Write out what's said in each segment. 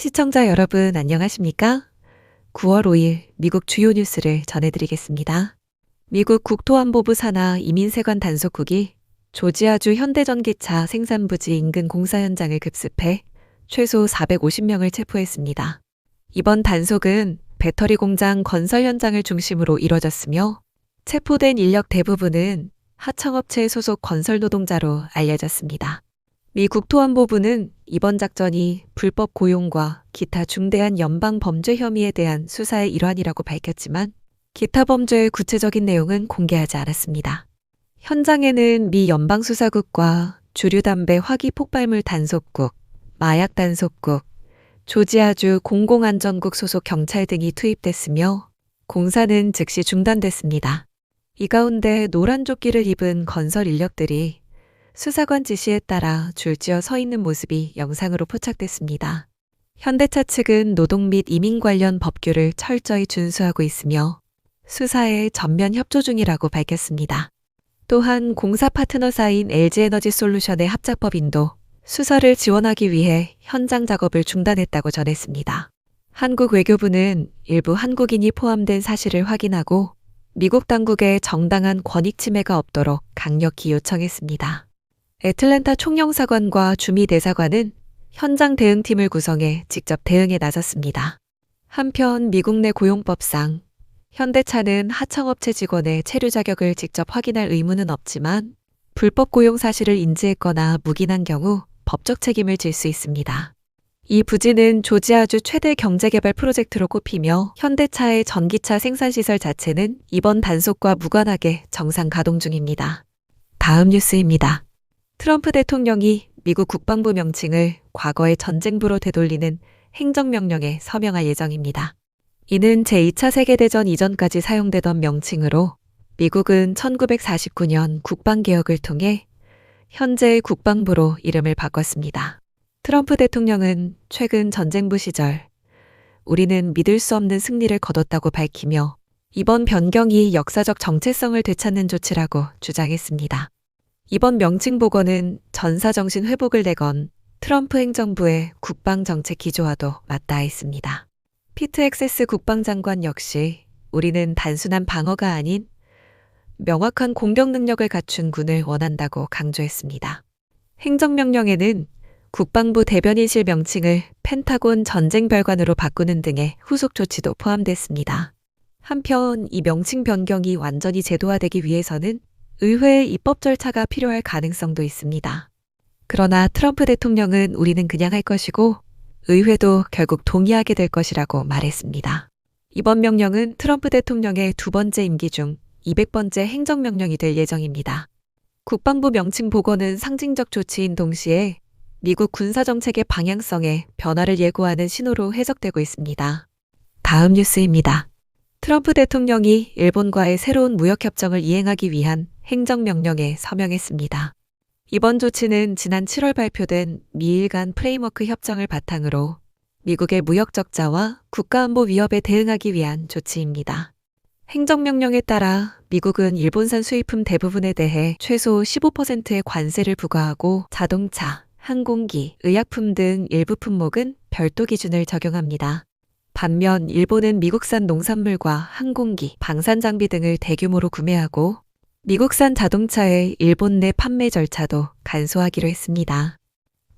시청자 여러분 안녕하십니까? 9월 5일 미국 주요 뉴스를 전해드리겠습니다. 미국 국토안보부 산하 이민세관 단속국이 조지아주 현대전기차 생산부지 인근 공사 현장을 급습해 최소 450명을 체포했습니다. 이번 단속은 배터리 공장 건설 현장을 중심으로 이뤄졌으며 체포된 인력 대부분은 하청업체 소속 건설 노동자로 알려졌습니다. 미 국토안보부는 이번 작전이 불법 고용과 기타 중대한 연방 범죄 혐의에 대한 수사의 일환이라고 밝혔지만 기타 범죄의 구체적인 내용은 공개하지 않았습니다. 현장에는 미 연방수사국과 주류담배 화기폭발물 단속국, 마약 단속국, 조지아주 공공안전국 소속 경찰 등이 투입됐으며 공사는 즉시 중단됐습니다. 이 가운데 노란 조끼를 입은 건설 인력들이 수사관 지시에 따라 줄지어 서 있는 모습이 영상으로 포착됐습니다. 현대차 측은 노동 및 이민 관련 법규를 철저히 준수하고 있으며 수사에 전면 협조 중이라고 밝혔습니다. 또한 공사 파트너사인 LG에너지솔루션의 합작법인도 수사를 지원하기 위해 현장 작업을 중단했다고 전했습니다. 한국 외교부는 일부 한국인이 포함된 사실을 확인하고 미국 당국의 정당한 권익 침해가 없도록 강력히 요청했습니다. 애틀랜타 총영사관과 주미 대사관은 현장 대응팀을 구성해 직접 대응에 나섰습니다. 한편 미국 내 고용법상 현대차는 하청업체 직원의 체류 자격을 직접 확인할 의무는 없지만 불법 고용 사실을 인지했거나 묵인한 경우 법적 책임을 질 수 있습니다. 이 부지는 조지아주 최대 경제개발 프로젝트로 꼽히며 현대차의 전기차 생산시설 자체는 이번 단속과 무관하게 정상 가동 중입니다. 다음 뉴스입니다. 트럼프 대통령이 미국 국방부 명칭을 과거의 전쟁부로 되돌리는 행정명령에 서명할 예정입니다. 이는 제2차 세계대전 이전까지 사용되던 명칭으로 미국은 1949년 국방개혁을 통해 현재의 국방부로 이름을 바꿨습니다. 트럼프 대통령은 최근 전쟁부 시절 우리는 믿을 수 없는 승리를 거뒀다고 밝히며 이번 변경이 역사적 정체성을 되찾는 조치라고 주장했습니다. 이번 명칭 복원은 전사정신 회복을 내건 트럼프 행정부의 국방정책 기조와도 맞닿아 있습니다. 피트 엑세스 국방장관 역시 우리는 단순한 방어가 아닌 명확한 공격 능력을 갖춘 군을 원한다고 강조했습니다. 행정명령에는 국방부 대변인실 명칭을 펜타곤 전쟁별관으로 바꾸는 등의 후속 조치도 포함됐습니다. 한편 이 명칭 변경이 완전히 제도화되기 위해서는 의회의 입법 절차가 필요할 가능성도 있습니다. 그러나 트럼프 대통령은 우리는 그냥 할 것이고 의회도 결국 동의하게 될 것이라고 말했습니다. 이번 명령은 트럼프 대통령의 두 번째 임기 중 200번째 행정명령이 될 예정입니다. 국방부 명칭 복원은 상징적 조치인 동시에 미국 군사정책의 방향성에 변화를 예고하는 신호로 해석되고 있습니다. 다음 뉴스입니다. 트럼프 대통령이 일본과의 새로운 무역협정을 이행하기 위한 행정명령에 서명했습니다. 이번 조치는 지난 7월 발표된 미일 간 프레임워크 협정을 바탕으로 미국의 무역 적자와 국가안보 위협에 대응하기 위한 조치입니다. 행정명령에 따라 미국은 일본산 수입품 대부분에 대해 최소 15%의 관세를 부과하고 자동차, 항공기, 의약품 등 일부 품목은 별도 기준을 적용합니다. 반면 일본은 미국산 농산물과 항공기, 방산장비 등을 대규모로 구매하고 미국산 자동차의 일본 내 판매 절차도 간소화하기로 했습니다.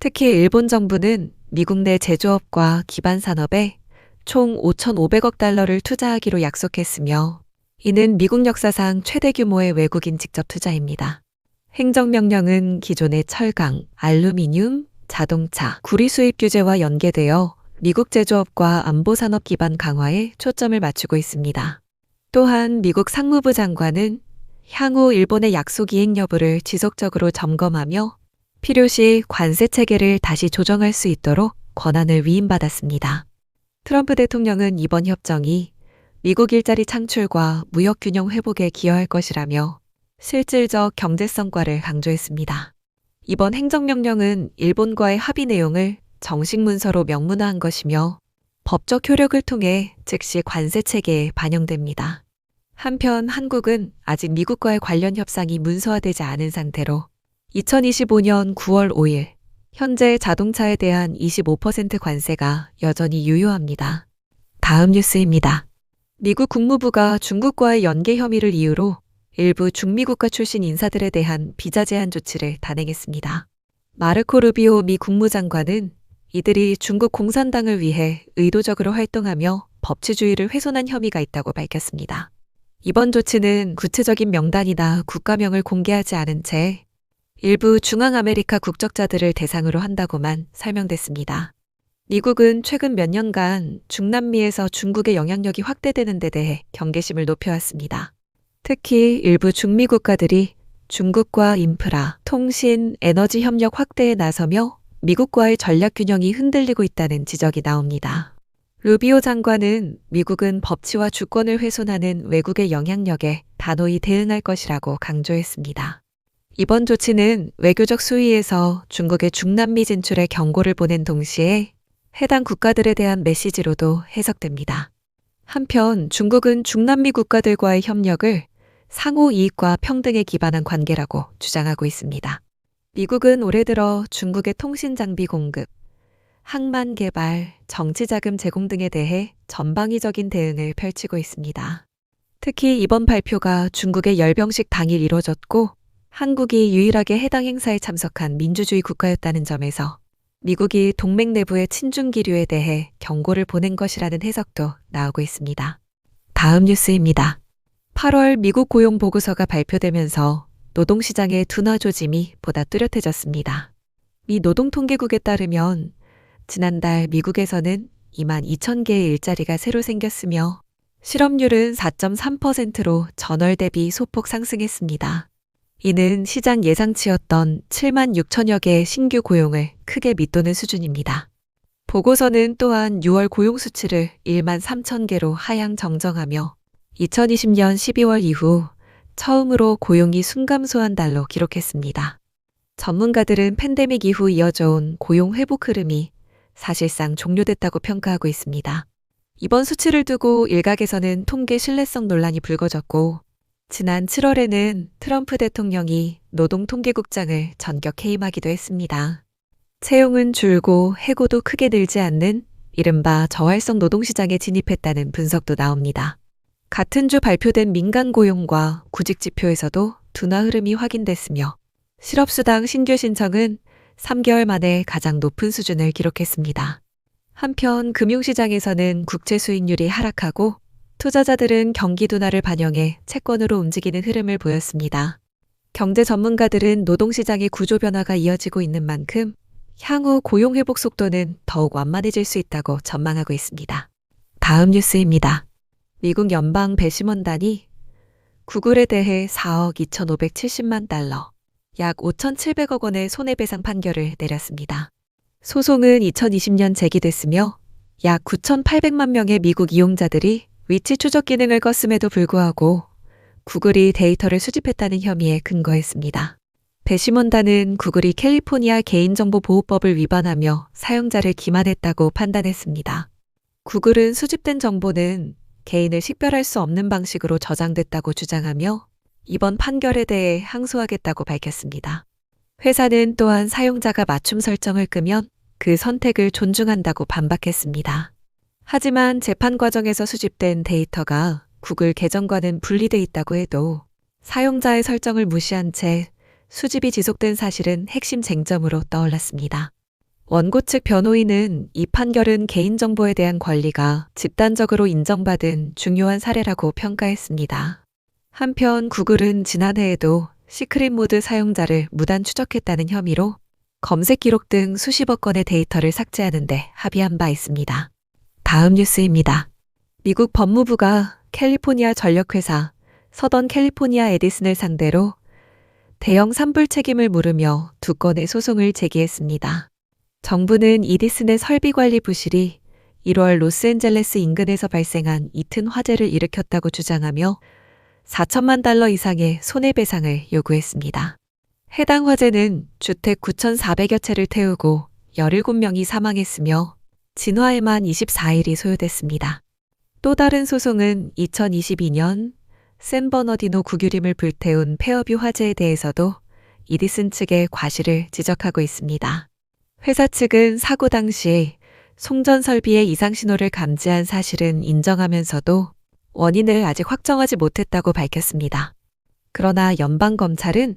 특히 일본 정부는 미국 내 제조업과 기반 산업에 총 5,500억 달러를 투자하기로 약속했으며 이는 미국 역사상 최대 규모의 외국인 직접 투자입니다. 행정명령은 기존의 철강, 알루미늄, 자동차, 구리 수입 규제와 연계되어 미국 제조업과 안보산업 기반 강화에 초점을 맞추고 있습니다. 또한 미국 상무부 장관은 향후 일본의 약속 이행 여부를 지속적으로 점검하며 필요시 관세 체계를 다시 조정할 수 있도록 권한을 위임받았습니다. 트럼프 대통령은 이번 협정이 미국 일자리 창출과 무역 균형 회복에 기여할 것이라며 실질적 경제 성과를 강조했습니다. 이번 행정명령은 일본과의 합의 내용을 정식 문서로 명문화한 것이며 법적 효력을 통해 즉시 관세 체계에 반영됩니다. 한편 한국은 아직 미국과의 관련 협상이 문서화되지 않은 상태로 2025년 9월 5일 현재 자동차에 대한 25% 관세가 여전히 유효합니다. 다음 뉴스입니다. 미국 국무부가 중국과의 연계 혐의를 이유로 일부 중미 국가 출신 인사들에 대한 비자 제한 조치를 단행했습니다. 마르코 루비오 미 국무장관은 이들이 중국 공산당을 위해 의도적으로 활동하며 법치주의를 훼손한 혐의가 있다고 밝혔습니다. 이번 조치는 구체적인 명단이나 국가명을 공개하지 않은 채 일부 중앙아메리카 국적자들을 대상으로 한다고만 설명됐습니다. 미국은 최근 몇 년간 중남미에서 중국의 영향력이 확대되는 데 대해 경계심을 높여왔습니다. 특히 일부 중미 국가들이 중국과 인프라, 통신, 에너지 협력 확대에 나서며 미국과의 전략 균형이 흔들리고 있다는 지적이 나옵니다. 루비오 장관은 미국은 법치와 주권을 훼손하는 외국의 영향력에 단호히 대응할 것이라고 강조했습니다. 이번 조치는 외교적 수위에서 중국의 중남미 진출에 경고를 보낸 동시에 해당 국가들에 대한 메시지로도 해석됩니다. 한편 중국은 중남미 국가들과의 협력을 상호 이익과 평등에 기반한 관계라고 주장하고 있습니다. 미국은 올해 들어 중국의 통신 장비 공급, 항만 개발, 정치 자금 제공 등에 대해 전방위적인 대응을 펼치고 있습니다. 특히 이번 발표가 중국의 열병식 당일 이뤄졌고 한국이 유일하게 해당 행사에 참석한 민주주의 국가였다는 점에서 미국이 동맹 내부의 친중 기류에 대해 경고를 보낸 것이라는 해석도 나오고 있습니다. 다음 뉴스입니다. 8월 미국 고용 보고서가 발표되면서 노동시장의 둔화 조짐이 보다 뚜렷해졌습니다. 미 노동통계국에 따르면 지난달 미국에서는 22,000개의 일자리가 새로 생겼으며 실업률은 4.3%로 전월 대비 소폭 상승했습니다. 이는 시장 예상치였던 76,000여 개의 신규 고용을 크게 밑도는 수준입니다. 보고서는 또한 6월 고용 수치를 13,000개로 하향 정정하며 2020년 12월 이후 처음으로 고용이 순감소한 달로 기록했습니다. 전문가들은 팬데믹 이후 이어져온 고용 회복 흐름이 사실상 종료됐다고 평가하고 있습니다. 이번 수치를 두고 일각에서는 통계 신뢰성 논란이 불거졌고 지난 7월에는 트럼프 대통령이 노동통계국장을 전격 해임하기도 했습니다. 채용은 줄고 해고도 크게 늘지 않는 이른바 저활성 노동시장에 진입했다는 분석도 나옵니다. 같은 주 발표된 민간 고용과 구직 지표에서도 둔화 흐름이 확인됐으며 실업수당 신규 신청은 3개월 만에 가장 높은 수준을 기록했습니다. 한편 금융시장에서는 국채 수익률이 하락하고 투자자들은 경기 둔화를 반영해 채권으로 움직이는 흐름을 보였습니다. 경제 전문가들은 노동시장의 구조 변화가 이어지고 있는 만큼 향후 고용 회복 속도는 더욱 완만해질 수 있다고 전망하고 있습니다. 다음 뉴스입니다. 미국 연방 배심원단이 구글에 대해 4억 2,570만 달러, 약 5,700억 원의 손해배상 판결을 내렸습니다. 소송은 2020년 제기됐으며 약 9,800만 명의 미국 이용자들이 위치 추적 기능을 껐음에도 불구하고 구글이 데이터를 수집했다는 혐의에 근거했습니다. 배심원단은 구글이 캘리포니아 개인정보보호법을 위반하며 사용자를 기만했다고 판단했습니다. 구글은 수집된 정보는 개인을 식별할 수 없는 방식으로 저장됐다고 주장하며 이번 판결에 대해 항소하겠다고 밝혔습니다. 회사는 또한 사용자가 맞춤 설정을 끄면 그 선택을 존중한다고 반박했습니다. 하지만 재판 과정에서 수집된 데이터가 구글 계정과는 분리돼 있다고 해도 사용자의 설정을 무시한 채 수집이 지속된 사실은 핵심 쟁점으로 떠올랐습니다. 원고 측 변호인은 이 판결은 개인정보에 대한 권리가 집단적으로 인정받은 중요한 사례라고 평가했습니다. 한편 구글은 지난해에도 시크릿 모드 사용자를 무단 추적했다는 혐의로 검색 기록 등 수십억 건의 데이터를 삭제하는 데 합의한 바 있습니다. 다음 뉴스입니다. 미국 법무부가 캘리포니아 전력회사 서던 캘리포니아 에디슨을 상대로 대형 산불 책임을 물으며 2건의 소송을 제기했습니다. 정부는 에디슨의 설비 관리 부실이 1월 로스앤젤레스 인근에서 발생한 이튼 화재를 일으켰다고 주장하며 4천만 달러 이상의 손해배상을 요구했습니다. 해당 화재는 주택 9,400여 채를 태우고 17명이 사망했으며 진화에만 24일이 소요됐습니다. 또 다른 소송은 2022년 샌버너디노 구규림을 불태운 페어뷰 화재에 대해서도 에디슨 측의 과실을 지적하고 있습니다. 회사 측은 사고 당시 송전 설비의 이상 신호를 감지한 사실은 인정하면서도 원인을 아직 확정하지 못했다고 밝혔습니다. 그러나 연방검찰은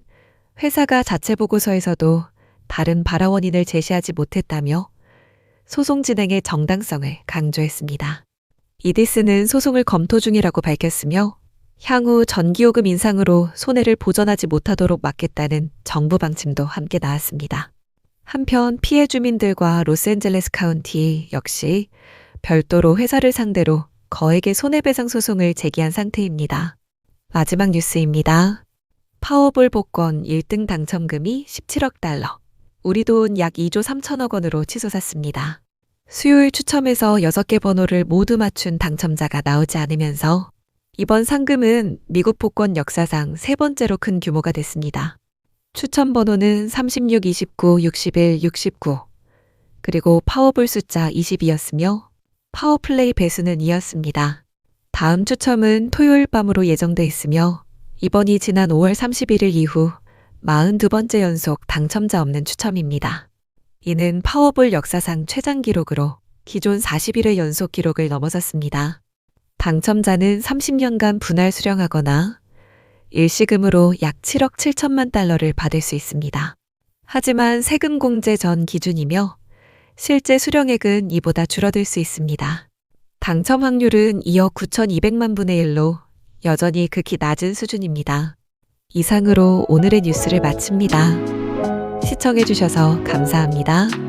회사가 자체 보고서에서도 다른 발화 원인을 제시하지 못했다며 소송 진행의 정당성을 강조했습니다. 이디스는 소송을 검토 중이라고 밝혔으며 향후 전기요금 인상으로 손해를 보전하지 못하도록 막겠다는 정부 방침도 함께 나왔습니다. 한편 피해 주민들과 로스앤젤레스 카운티 역시 별도로 회사를 상대로 거액의 손해배상 소송을 제기한 상태입니다. 마지막 뉴스입니다. 파워볼 복권 1등 당첨금이 17억 달러, 우리 돈 약 2조 3천억 원으로 치솟았습니다. 수요일 추첨에서 6개 번호를 모두 맞춘 당첨자가 나오지 않으면서 이번 상금은 미국 복권 역사상 세 번째로 큰 규모가 됐습니다. 추첨 번호는 36, 29, 61, 69, 그리고 파워볼 숫자 20이었으며 파워플레이 배수는 2였습니다. 다음 추첨은 토요일 밤으로 예정돼 있으며 이번이 지난 5월 31일 이후 42번째 연속 당첨자 없는 추첨입니다. 이는 파워볼 역사상 최장 기록으로 기존 41회 연속 기록을 넘어섰습니다. 당첨자는 30년간 분할 수령하거나 일시금으로 약 7억 7천만 달러를 받을 수 있습니다. 하지만 세금 공제 전 기준이며 실제 수령액은 이보다 줄어들 수 있습니다. 당첨 확률은 2억 9,200만 분의 1로 여전히 극히 낮은 수준입니다. 이상으로 오늘의 뉴스를 마칩니다. 시청해주셔서 감사합니다.